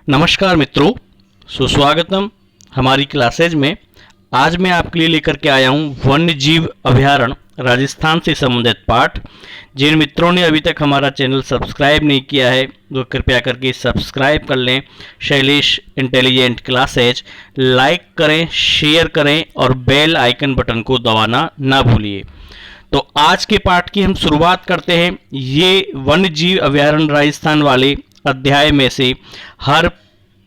नमस्कार मित्रों, सुस्वागतम हमारी क्लासेज में। आज मैं आपके लिए लेकर के आया हूं वन्य जीव अभयारण्य राजस्थान से संबंधित पाठ। जिन मित्रों ने अभी तक हमारा चैनल सब्सक्राइब नहीं किया है वो कृपया करके सब्सक्राइब कर लें। शैलेश इंटेलिजेंट क्लासेज लाइक करें, शेयर करें और बेल आइकन बटन को दबाना ना भूलिए। तो आज के पाठ की हम शुरुआत करते हैं। ये वन्य जीव अभयारण्य राजस्थान वाले अध्याय में से हर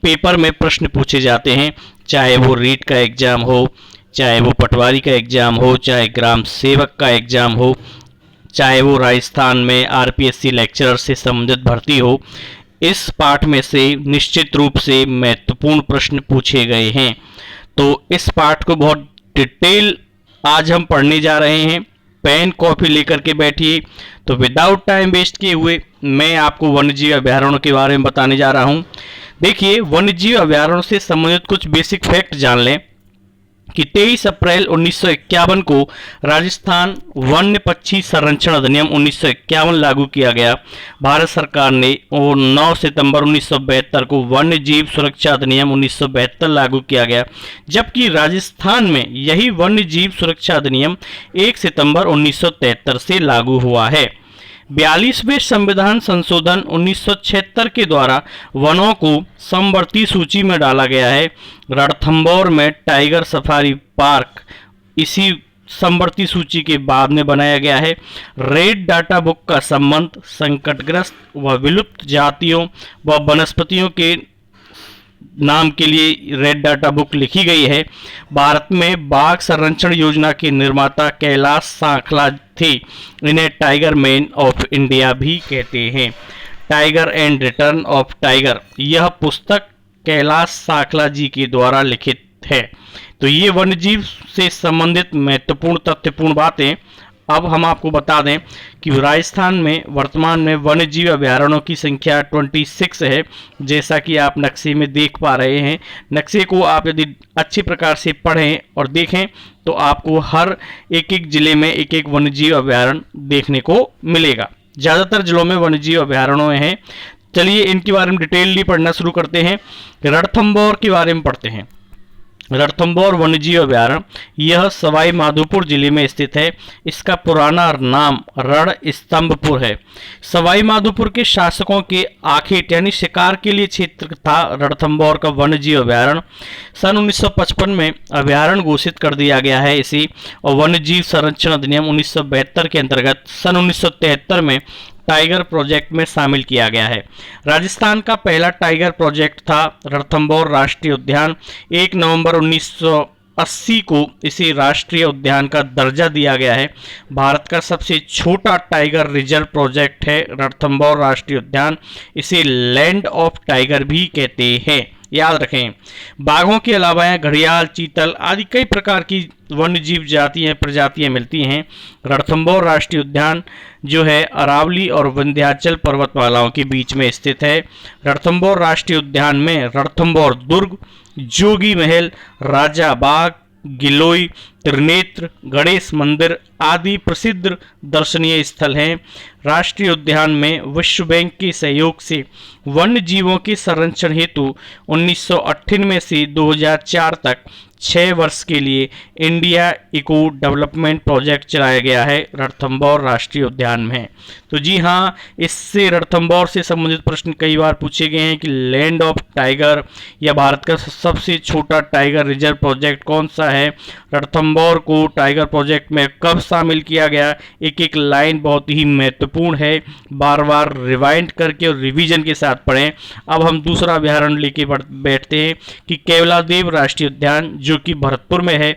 पेपर में प्रश्न पूछे जाते हैं, चाहे वो रीट का एग्जाम हो, चाहे वो पटवारी का एग्जाम हो, चाहे ग्राम सेवक का एग्जाम हो, चाहे वो राजस्थान में आरपीएससी लेक्चरर से संबंधित भर्ती हो। इस पाठ में से निश्चित रूप से महत्वपूर्ण प्रश्न पूछे गए हैं। तो इस पाठ को बहुत डिटेल आज हम पढ़ने जा रहे हैं। पेन कॉपी लेकर के बैठिए। तो विदाउट टाइम वेस्ट किए हुए मैं आपको वन्यजीव अभयारण्य के बारे में बताने जा रहा हूं। देखिए, वन्यजीव अभयारण्य से संबंधित कुछ बेसिक फैक्ट जान लें कि 23 अप्रैल 1951 को राजस्थान वन्य पक्षी संरक्षण अधिनियम 1951 लागू किया गया। भारत सरकार ने और 9 सितंबर 1972 को वन्य जीव सुरक्षा अधिनियम 1972 लागू किया गया, जबकि राजस्थान में यही वन्य जीव सुरक्षा अधिनियम 1 सितंबर 1973 से लागू हुआ है। 42वें संविधान संशोधन 1976 के द्वारा वनों को समवर्ती सूची में डाला गया है। रणथंभौर में टाइगर सफारी पार्क इसी समवर्ती सूची के बाद में बनाया गया है। रेड डाटा बुक का संबंध संकटग्रस्त व विलुप्त जातियों व वनस्पतियों के नाम के लिए रेड डाटा बुक लिखी गई है। भारत में बाघ संरक्षण योजना के निर्माता कैलाश सांखला थे। इन्हें टाइगर मैन ऑफ इंडिया भी कहते हैं। Tiger and return of tiger, यह पुस्तक कैलाश सांखला जी के द्वारा लिखित है। तो ये वन्यजीव से संबंधित महत्वपूर्ण तथ्यपूर्ण बातें। अब हम आपको बता दें कि राजस्थान में वर्तमान में वन्यजीव अभयारण्यों की संख्या 26 है, जैसा कि आप नक्शे में देख पा रहे हैं। नक्शे को आप यदि अच्छी प्रकार से पढ़ें और देखें तो आपको हर एक जिले में एक वन्यजीव अभयारण्य देखने को मिलेगा। ज़्यादातर जिलों में वन्यजीव अभयारण्य हैं। चलिए इनके बारे में डिटेलली पढ़ना शुरू करते हैं। रणथंभौर के बारे में पढ़ते हैं। रणथंभौर वन्यजीव अभयारण्य यह सवाई माधोपुर जिले में स्थित है। इसका पुराना नाम रणस्तंभपुर है। सवाई माधोपुर के शासकों के आखेट यानी शिकार के लिए क्षेत्र था रणथंभौर का वन्यजीव अभयारण्य। सन 1955 में अभयारण्य घोषित कर दिया गया है इसी, और वन्यजीव संरक्षण अधिनियम 1972 के अंतर्गत सन 1973 में टाइगर प्रोजेक्ट में शामिल किया गया है। राजस्थान का पहला टाइगर प्रोजेक्ट था रणथंभौर राष्ट्रीय उद्यान। 1 नवंबर 1980 को इसे राष्ट्रीय उद्यान का दर्जा दिया गया है। भारत का सबसे छोटा टाइगर रिजर्व प्रोजेक्ट है रणथंभौर राष्ट्रीय उद्यान। इसे लैंड ऑफ टाइगर भी कहते हैं, याद रखें। बाघों के अलावा यहाँ घड़ियाल, चीतल आदि कई प्रकार की वन्यजीव जातियाँ प्रजातियाँ मिलती हैं। रणथंभौर राष्ट्रीय उद्यान जो है अरावली और विंध्याचल पर्वतमालाओं के बीच में स्थित है। रणथंभौर राष्ट्रीय उद्यान में रणथंभौर दुर्ग, जोगी महल, राजा बाग, गिलोय, त्रिनेत्र, गणेश मंदिर आदि प्रसिद्ध दर्शनीय स्थल हैं। राष्ट्रीय उद्यान में विश्व बैंक के सहयोग से वन्य जीवों के संरक्षण हेतु 1998 से 2004 तक 6 वर्ष के लिए इंडिया इको डेवलपमेंट प्रोजेक्ट चलाया गया है रणथंभौर राष्ट्रीय उद्यान में। तो जी हाँ, इससे रणथंभौर से संबंधित प्रश्न कई बार पूछे गए हैं कि लैंड ऑफ टाइगर या भारत का सबसे छोटा टाइगर रिजर्व प्रोजेक्ट कौन सा है। रणथंभौर को टाइगर प्रोजेक्ट में कब शामिल किया गया, एक लाइन बहुत ही महत्वपूर्ण है। बार बार रिवाइंड करके और रिवीजन के साथ पढ़ें। अब हम दूसरा अभयारण्य लेके बैठते हैं कि केवलादेव राष्ट्रीय उद्यान जो कि भरतपुर में है।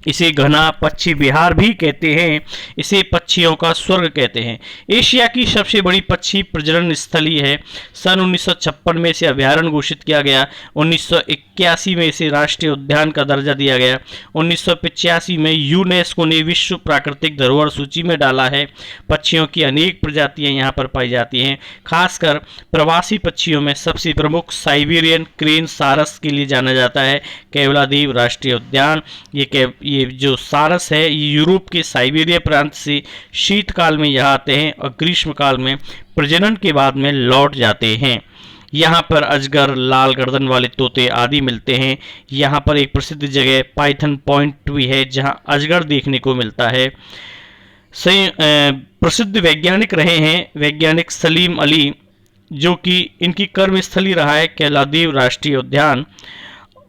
इसे घना पक्षी विहार भी कहते हैं। इसे पक्षियों का स्वर्ग कहते हैं। एशिया की सबसे बड़ी पक्षी प्रजनन स्थली है। सन 1956 में इसे अभयारण्य घोषित किया गया। 1981 में इसे राष्ट्रीय उद्यान का दर्जा दिया गया। 1985 में यूनेस्को ने विश्व प्राकृतिक धरोहर सूची में डाला है। पक्षियों की अनेक प्रजातियां यहाँ पर पाई जाती हैं। खासकर प्रवासी पक्षियों में सबसे प्रमुख साइबेरियन क्रेन सारस के लिए जाना जाता है केवलादेव राष्ट्रीय उद्यान। ये जो सारस है ये यूरोप के साइबेरिया प्रांत से शीतकाल में यहाँ आते हैं और ग्रीष्मकाल में प्रजनन के बाद में लौट जाते हैं। यहाँ पर अजगर, लाल गर्दन वाले तोते आदि मिलते हैं। यहाँ पर एक प्रसिद्ध जगह पाइथन पॉइंट भी है जहाँ अजगर देखने को मिलता है। प्रसिद्ध वैज्ञानिक रहे हैं वैज्ञानिक सलीम अली, जो कि इनकी कर्मस्थली रहा है कैलादेव राष्ट्रीय उद्यान,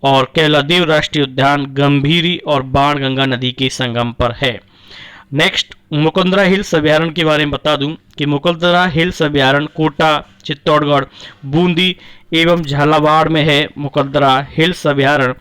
और कैलादेव राष्ट्रीय उद्यान गंभीरी और बाणगंगा नदी के संगम पर है। नेक्स्ट, मुकुंदरा हिल्स अभ्यारण्य के बारे में बता दूं कि मुकुंदरा हिल्स अभ्यारण्य कोटा, चित्तौड़गढ़, बूंदी एवं झालावाड़ में है। मुकुंदरा हिल्स अभ्यारण्य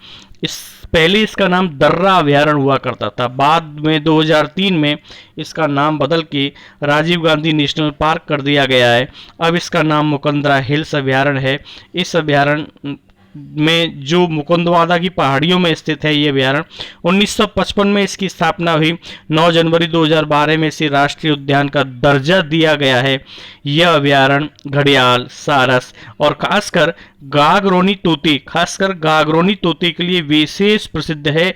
पहले इसका नाम दर्रा अभ्यारण्य हुआ करता था, बाद में 2003 में इसका नाम बदल के राजीव गांधी नेशनल पार्क कर दिया गया है। अब इसका नाम मुकुंदरा हिल्स अभ्यारण्य है। इस अभ्यारण्य में जो मुकुंदवादा की पहाड़ियों में स्थित है ये अभ्यारण्य 1955 में इसकी स्थापना हुई। 9 जनवरी 2012 में इसे राष्ट्रीय उद्यान का दर्जा दिया गया है। यह अभ्यारण्य घड़ियाल, सारस और खासकर गागरोनी तोते के लिए विशेष प्रसिद्ध है।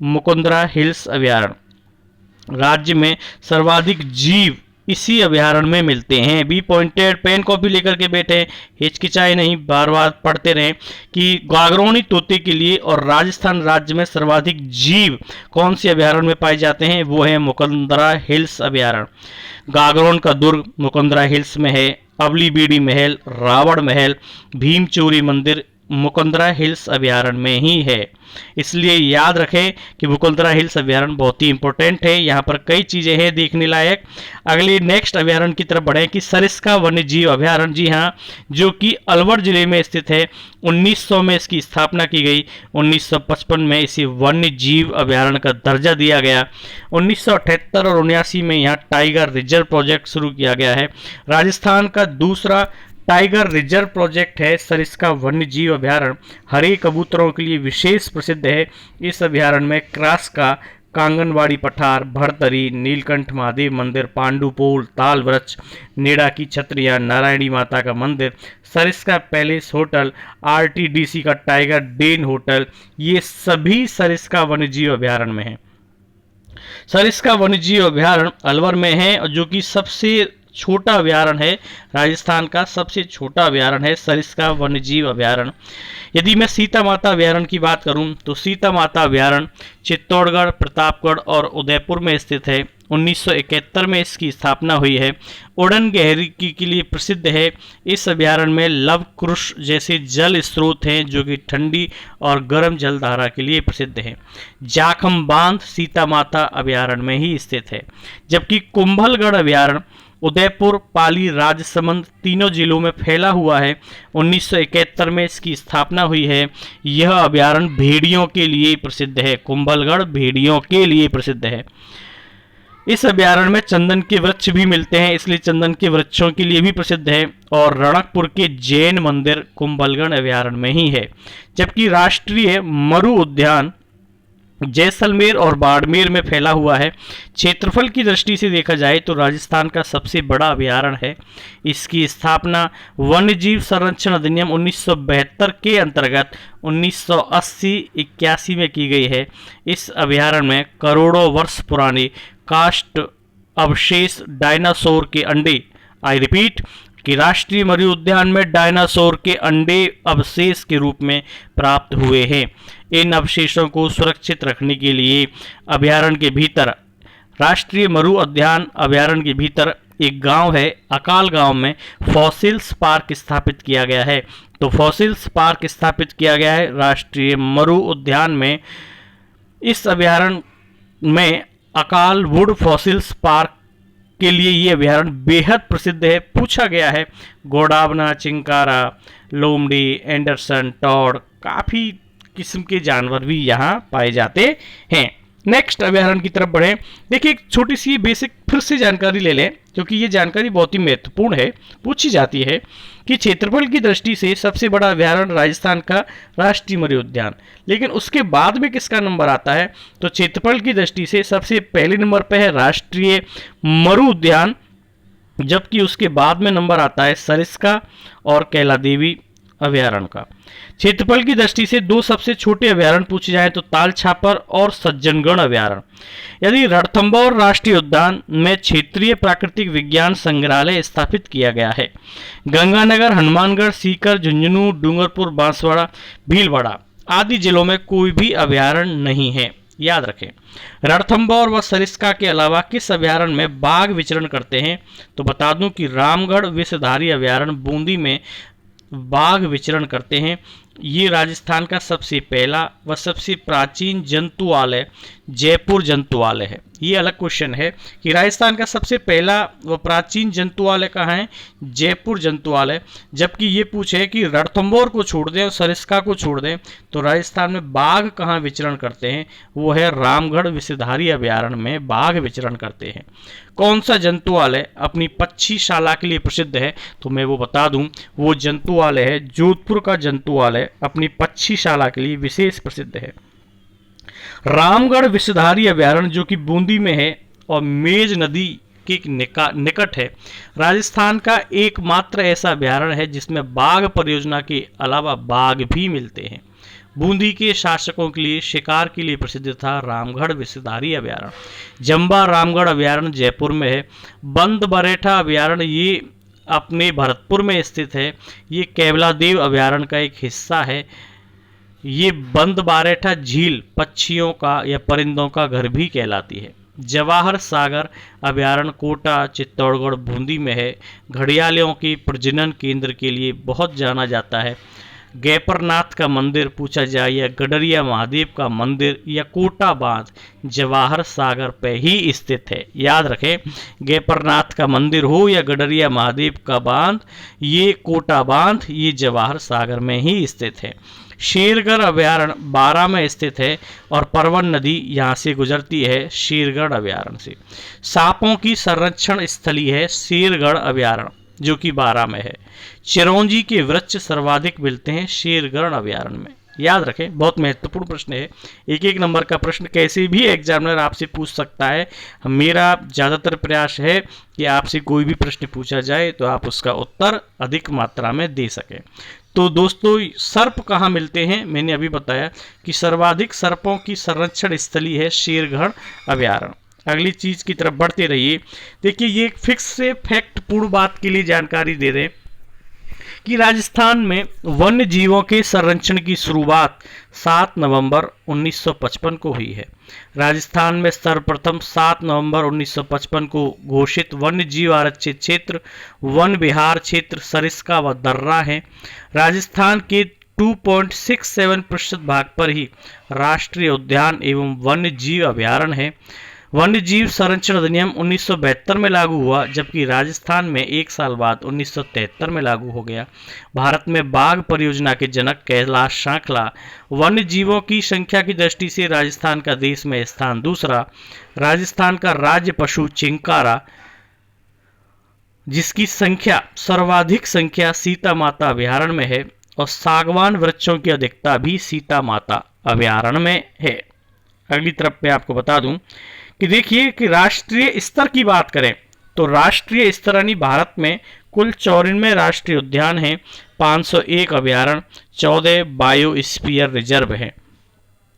मुकुंदरा हिल्स अभ्यारण्य राज्य में सर्वाधिक जीव इसी अभ्यारण्य में मिलते हैं। बी पॉइंटेड, पेन कॉपी लेकर के बैठे, हिचकिचाए नहीं, बार बार पढ़ते रहें कि गागरोनी तोते के लिए और राजस्थान राज्य में सर्वाधिक जीव कौन सी अभ्यारण्य में पाए जाते हैं, वो है मुकुंदरा हिल्स अभ्यारण्य। गागरोन का दुर्ग मुकुंदरा हिल्स में है। अवली बीडी महल, रावण महल, भीमचोरी मंदिर मुकुंदरा हिल्स अभ्यारण्य में ही है। इसलिए याद रखें कि मुकुंदरा हिल्स अभ्यारण्य बहुत ही इंपॉर्टेंट है। यहाँ पर कई चीजें हैं देखने लायक। अगले नेक्स्ट अभ्यारण्य की तरफ बढ़े कि सरिस्का वन्य जीव अभ्यारण्य, जी हाँ, जो कि अलवर जिले में स्थित है। 1900 में इसकी स्थापना की गई। 1955 में इसे वन्य जीव अभ्यारण्य का दर्जा दिया गया। 1978 और 1979 में यहाँ टाइगर रिजर्व प्रोजेक्ट शुरू किया गया है। राजस्थान का दूसरा टाइगर रिजर्व प्रोजेक्ट है सरिस्का वन्य जीव अभ्यारण्य। हरे कबूतरों के लिए विशेष प्रसिद्ध है। इस अभ्यारण्य में क्रास का, कांगनवाड़ी पठार, भरतरी, नीलकंठ महादेव मंदिर, पांडुपोल, ताल वृक्ष, नेड़ा की छतरियां, नारायणी माता का मंदिर, सरिस्का पैलेस होटल, आरटीडीसी का टाइगर डेन होटल, ये सभी सरिस्का वन्य जीव अभ्यारण्य में है। सरिस्का वन्य जीव अभ्यारण्य अलवर में है और जो कि सबसे छोटा अभ्यारण्य है। राजस्थान का सबसे छोटा अभ्यारण्य है सरिस्का वन्यजीव अभ्यारण्य। यदि मैं सीता माता अभ्यारण्य की बात करूं तो सीता माता अभ्यारण्य चित्तौड़गढ़, प्रतापगढ़ और उदयपुर में स्थित है। 1971 में इसकी स्थापना हुई है। उड़न गहरी के लिए प्रसिद्ध है। इस अभ्यारण्य में लव कुश जैसे जल स्रोत हैं जो कि ठंडी और गर्म जलधारा के लिए प्रसिद्ध है। जाखम बांध सीता माता अभ्यारण्य में ही स्थित है। जबकि कुंभलगढ़ अभ्यारण्य उदयपुर, पाली, राजसमंद तीनों जिलों में फैला हुआ है। 1971 में इसकी स्थापना हुई है। यह अभ्यारण्य भेड़ियों के लिए प्रसिद्ध है। कुंभलगढ़ भेड़ियों के लिए प्रसिद्ध है। इस अभ्यारण्य में चंदन के वृक्ष भी मिलते हैं, इसलिए चंदन के वृक्षों के लिए भी प्रसिद्ध है। और रणकपुर के जैन मंदिर कुंभलगढ़ अभ्यारण्य में ही है। जबकि राष्ट्रीय मरु उद्यान जैसलमेर और बाड़मेर में फैला हुआ है। क्षेत्रफल की दृष्टि से देखा जाए तो राजस्थान का सबसे बड़ा अभ्यारण्य है। इसकी स्थापना वन्यजीव संरक्षण अधिनियम 1972 के अंतर्गत 1980-81 में की गई है। इस अभ्यारण्य में करोड़ों वर्ष पुराने काष्ठ अवशेष डायनासोर के अंडे, आई रिपीट, कि राष्ट्रीय मरु उद्यान में डायनासोर के अंडे अवशेष के रूप में प्राप्त हुए हैं। इन अवशेषों को सुरक्षित रखने के लिए अभ्यारण्य के भीतर, राष्ट्रीय मरु उद्यान अभ्यारण्य के भीतर एक गांव है, अकाल गांव में फॉसिल्स पार्क स्थापित किया गया है। तो फॉसिल्स पार्क स्थापित किया गया है राष्ट्रीय मरु उद्यान में। इस अभ्यारण्य में अकाल वुड फॉसिल्स पार्क के लिए ये अभ्यारण्य बेहद प्रसिद्ध है। पूछा गया है गोडावना, चिंकारा, लोमड़ी, एंडरसन, टॉड, काफ़ी किस्म के जानवर भी यहाँ पाए जाते हैं। नेक्स्ट अभ्यारण्य की तरफ बढ़े। देखिए एक छोटी सी बेसिक फिर से जानकारी ले लें क्योंकि ये जानकारी बहुत ही महत्वपूर्ण है, पूछी जाती है कि क्षेत्रफल की दृष्टि से सबसे बड़ा अभ्यारण्य राजस्थान का राष्ट्रीय मरु उद्यान, लेकिन उसके बाद में किसका नंबर आता है तो क्षेत्रफल की दृष्टि से सबसे पहले नंबर पर है राष्ट्रीय मरु उद्यान, जबकि उसके बाद में नंबर आता है सरिस्का और कैलादेवी अभयारण्य का। क्षेत्रफल की दृष्टि से दो सबसे छोटे अभयारण्य पूछे जाए तो ताल छापर और सज्जनगढ़ अभयारण्य। यदि रणथंभौर राष्ट्रीय उद्यान में क्षेत्रीय प्राकृतिक विज्ञान संग्रहालय स्थापित किया गया है। गंगानगर, हनुमानगढ़, सीकर, झुंझुनू, डूंगरपुर, बांसवाड़ा, भीलवाड़ा आदि जिलों में कोई भी अभयारण्य नहीं है। याद रखें, रणथंभौर व सरिस्का के अलावा किस अभयारण्य में बाघ विचरण करते हैं? तो बता दूं कि रामगढ़ विषधारी अभयारण्य बूंदी में बाघ विचरण करते हैं। ये राजस्थान का सबसे पहला व सबसे प्राचीन जंतुआलय जयपुर जंतुआलय है। ये अलग क्वेश्चन है कि राजस्थान का सबसे पहला व प्राचीन जंतुआलय कहाँ है? जयपुर जंतुआलय। जबकि ये पूछे कि रणथंभौर को छोड़ दें और सरिस्का को छोड़ दें तो राजस्थान में बाघ कहाँ विचरण करते हैं? वो है रामगढ़ विषधारी अभयारण्य में बाघ विचरण करते हैं। कौन सा जंतुआलय अपनी पक्षीशाला के लिए प्रसिद्ध है? तो मैं वो बता दूं, वो जंतुआलय है जोधपुर का जंतुआलय अपनी पक्षीशाला के लिए विशेष प्रसिद्ध है। रामगढ़ विषधारी अभयारण्य जो कि बूंदी में है और मेज नदी के निकट है, राजस्थान का एकमात्र ऐसा अभयारण्य है जिसमें बाघ परियोजना के अलावा बाघ भी मिलते हैं। बूंदी के शासकों के लिए शिकार के लिए प्रसिद्ध था रामगढ़ विषधारी अभयारण्य। जंबा रामगढ़ अभयारण्य जयपुर में है। बंद बरेठा अभयारण्य ये अपने भरतपुर में स्थित है। ये केवलादेव अभयारण्य का एक हिस्सा है। ये बंद बारेठा झील पक्षियों का या परिंदों का घर भी कहलाती है। जवाहर सागर अभयारण्य कोटा, चित्तौड़गढ़, बूंदी में है। घड़ियालों के प्रजनन केंद्र के लिए बहुत जाना जाता है। गैपरनाथ का मंदिर पूछा जाए या गडरिया महादेव का मंदिर या कोटा बांध जवाहर सागर पे ही स्थित है। याद रखें, गैपरनाथ का मंदिर हो या गडरिया महादेव का बांध, ये कोटा बांध ये जवाहर सागर में ही स्थित है। शेरगढ़ अभयारण्य बारां में स्थित है और परवन नदी यहाँ से गुजरती है शेरगढ़ अभयारण्य से। सांपों की संरक्षण स्थली है शेरगढ़ अभयारण्य जो कि बारां में है। चिरौंजी के वृक्ष सर्वाधिक मिलते हैं शेरगढ़ अभयारण्य में। याद रखें, बहुत महत्वपूर्ण प्रश्न है। एक एक नंबर का प्रश्न कैसे भी एग्जामिनर आपसे पूछ सकता है। मेरा ज़्यादातर प्रयास है कि आपसे कोई भी प्रश्न पूछा जाए तो आप उसका उत्तर अधिक मात्रा में दे सकें। तो दोस्तों, सर्प कहाँ मिलते हैं? मैंने अभी बताया कि सर्वाधिक सर्पों की संरक्षण स्थली है शेरगढ़ अभयारण्य। अगली चीज की तरफ बढ़ते रहिए। देखिए, ये एक फिक्स से फैक्ट पूर्ण बात के लिए जानकारी दे रहे हैं कि राजस्थान में वन्य जीवों के संरक्षण की शुरुआत 7 नवंबर 1955 को हुई है। राजस्थान में सर्वप्रथम 7 नवंबर 1955 को घोषित वन्य जीव आरक्षित क्षेत्र वन विहार क्षेत्र सरिस्का व दर्रा है। राजस्थान के 2.67% भाग पर ही राष्ट्रीय उद्यान एवं वन्य जीव अभयारण्य है। वन्य जीव संरक्षण अधिनियम 1972 में लागू हुआ, जबकि राजस्थान में एक साल बाद 1973 में लागू हो गया। भारत में बाघ परियोजना के जनक कैलाश सांखला। वन्य जीवों की संख्या की दृष्टि से राजस्थान का देश में स्थान दूसरा। राजस्थान का राज्य पशु चिंकारा, जिसकी सर्वाधिक संख्या सीता माता अभयारण्य में है और सागवान वृक्षों की अधिकता भी सीता माता अभयारण्य में है। अगली तरफ मैं आपको बता दूं कि देखिए कि राष्ट्रीय स्तर की बात करें तो राष्ट्रीय स्तर यानी भारत में कुल 94 राष्ट्रीय उद्यान हैं, 501 अभयारण्य, 14 बायोस्फीयर रिजर्व हैं।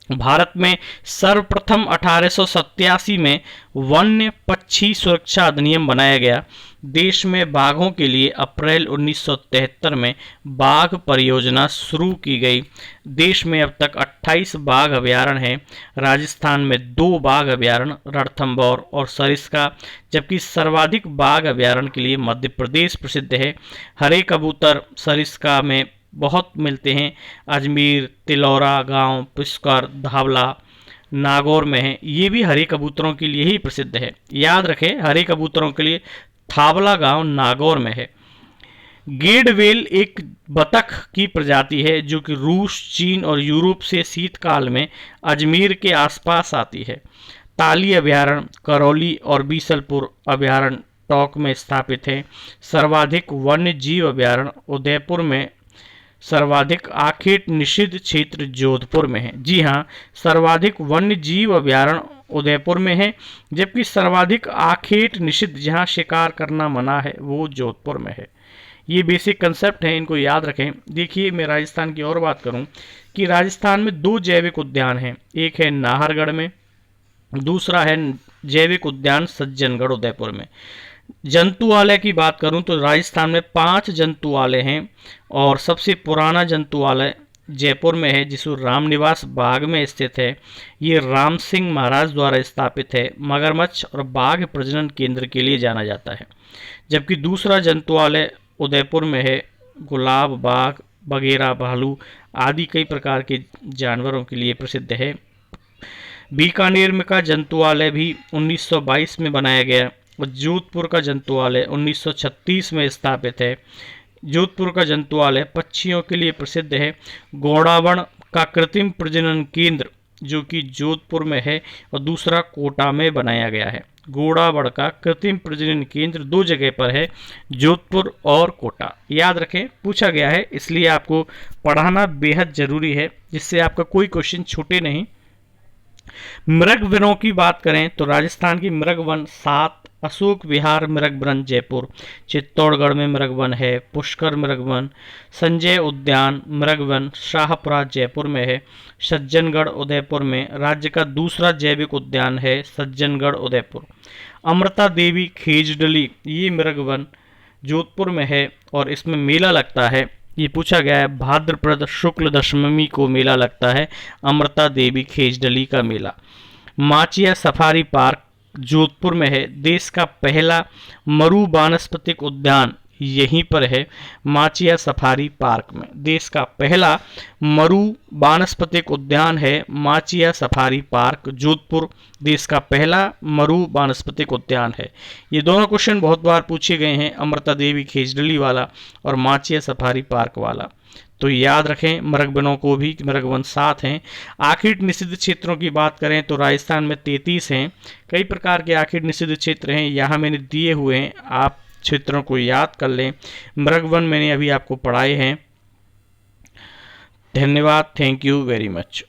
भारत में सर्वप्रथम 1887 में वन्य पक्षी सुरक्षा अधिनियम बनाया गया। देश में बाघों के लिए अप्रैल 1973 में बाघ परियोजना शुरू की गई। देश में अब तक 28 बाघ अभयारण्य हैं। राजस्थान में 2 बाघ अभयारण्य रणथंभौर और सरिस्का, जबकि सर्वाधिक बाघ अभयारण्य के लिए मध्य प्रदेश प्रसिद्ध है। हरे कबूतर सरिस्का में बहुत मिलते हैं। अजमेर, तिलौरा गांव, पुष्कर, धावला, नागौर में है। ये भी हरे कबूतरों के लिए ही प्रसिद्ध है। याद रखें, हरे कबूतरों के लिए थावला गांव नागौर में है। गेडवेल एक बतख की प्रजाति है जो कि रूस, चीन और यूरोप से शीतकाल में अजमेर के आसपास आती है। ताली अभयारण्य करौली और बीसलपुर अभयारण्य टोंक में स्थापित है। सर्वाधिक वन्य जीव अभयारण्य उदयपुर में, सर्वाधिक आखेट निषिद्ध क्षेत्र जोधपुर में है। जी हाँ, सर्वाधिक वन्य जीव अभयारण्य उदयपुर में है, जबकि सर्वाधिक आखेट निषिद्ध जहाँ शिकार करना मना है वो जोधपुर में है। ये बेसिक कंसेप्ट हैं, इनको याद रखें। देखिए मैं राजस्थान की और बात करूं कि राजस्थान में 2 जैविक उद्यान हैं, एक है नाहरगढ़ में, दूसरा है जैविक उद्यान सज्जनगढ़ उदयपुर में। जंतुआलय की बात करूं तो राजस्थान में 5 जंतुआलय हैं और सबसे पुराना जंतुआलय जयपुर में है, जिसको रामनिवास बाग में स्थित है। ये राम सिंह महाराज द्वारा स्थापित है। मगरमच्छ और बाघ प्रजनन केंद्र के लिए जाना जाता है। जबकि दूसरा जंतुआलय उदयपुर में है। गुलाब बाघ, बगेरा, भालू आदि कई प्रकार के जानवरों के लिए प्रसिद्ध है। बीकानेर में का जंतुआलय भी 1922 में बनाया गया और जोधपुर का जंतुआलय 1936 में स्थापित है। जोधपुर का जंतुआलय पक्षियों के लिए प्रसिद्ध है। गौड़ावण का कृत्रिम प्रजनन केंद्र जो कि जोधपुर में है और दूसरा कोटा में बनाया गया है। घोड़ावड़ का कृत्रिम प्रजनन केंद्र 2 जगह पर है, जोधपुर और कोटा। याद रखें, पूछा गया है, इसलिए आपको पढ़ाना बेहद जरूरी है, जिससे आपका कोई क्वेश्चन छूटे नहीं। मृग वनों की बात करें तो राजस्थान की मृग वन 7, अशोक विहार मृग वन जयपुर, चित्तौड़गढ़ में मृग वन है, पुष्कर मृग वन, संजय उद्यान मृग वन शाहपुरा जयपुर में है, सज्जनगढ़ उदयपुर में राज्य का दूसरा जैविक उद्यान है सज्जनगढ़ उदयपुर। अमृता देवी खेजडली ये मृग वन जोधपुर में है और इसमें मेला लगता है। ये पूछा गया है, भाद्रपद शुक्ल दशमी को मेला लगता है अमृता देवी खेजडली का मेला। माचिया सफारी पार्क जोधपुर में है। देश का पहला मरु वानस्पतिक उद्यान यहीं पर है, माचिया सफारी पार्क में। देश का पहला मरु वानस्पतिक उद्यान है माचिया सफारी पार्क जोधपुर, देश का पहला मरु वानस्पतिक उद्यान है। ये दोनों क्वेश्चन बहुत बार पूछे गए हैं, अमृता देवी खेजडली वाला और माचिया सफारी पार्क वाला। तो याद रखें मृग वनों को भी, मृग वन 7 हैं। आखिर निषिद्ध क्षेत्रों की बात करें तो राजस्थान में 33 हैं। कई प्रकार के आखिर निषिद्ध क्षेत्र हैं, यहाँ मैंने दिए हुए हैं, आप क्षेत्रों को याद कर लें। मृग वन मैंने अभी आपको पढ़ाए हैं। धन्यवाद, थैंक यू वेरी मच।